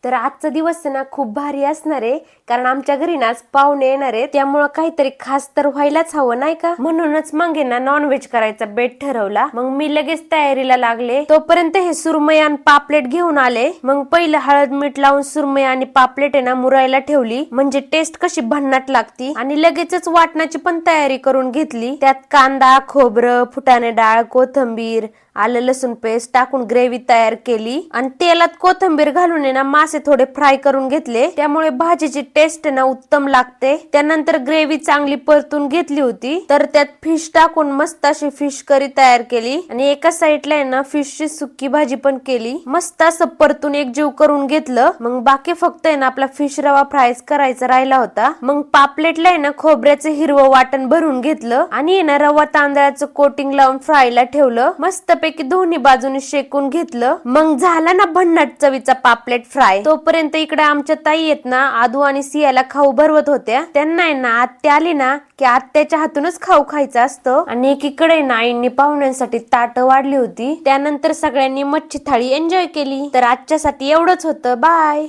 तर आजचा दिवस ना खूप भारी असणार आहे, कारण आमच्या घरी ना आज पाहुणे येणार आहे, त्यामुळे काहीतरी खास तर व्हायलाच हवं नाही का. म्हणूनच मग ना नॉनव्हेज करायचा बेत ठरवला. मग मी लगेच तयारीला लागले. तोपर्यंत हे सुरमई आणि पापलेट घेऊन आले. मग पहिलं हळद मीठ लावून सुरमई आणि पापलेट आहे ना मुरायला ठेवली, म्हणजे टेस्ट कशी भन्नाट लागती. आणि लगेचच वाटणाची पण तयारी करून घेतली. त्यात कांदा, खोबरं, फुटाणे डाळ, कोथिंबीर, आलं लसूण पेस्ट टाकून ग्रेव्ही तयार केली. आणि तेलात कोथिंबीर घालून ना मासे थोडे फ्राय करून घेतले, त्यामुळे भाजीची टेस्ट ना उत्तम लागते. त्यानंतर ग्रेव्ही चांगली परतून घेतली होती, तर त्यात फिश टाकून मस्त अशी फिश करी तयार केली. आणि एका साईडला आहे ना फिशची सुकी भाजी पण केली. मस्त असं परतून एकजीव करून घेतलं. मग बाकी फक्त आहे ना आपला फिश रवा फ्राय करायचा राहिला होता. मग पापलेटला आहे ना खोबऱ्याचं हिरवं वाटण भरून घेतलं आणि ना रवा तांदळाचं कोटिंग लावून फ्रायला ठेवलं. मस्त पैकी दोन्ही बाजूने शेकून घेतलं. मग झाला ना भन्नाट चवीचा पापलेट फ्राय. तोपर्यंत इकडे आमच्या ताई आहेत ना आदू आणि सियाला खाऊ भरवत होत्या. त्यांना आहे ना आत्या आली ना की आत्याच्या हातूनच खाऊ खायचं असतं. आणि एकीकडे ना आईंनी पाहुण्यांसाठी ताट वाढली होती. त्यानंतर सगळ्यांनी मच्छी थाळी एन्जॉय केली. तर आजच्यासाठी एवढंच होतं. बाय.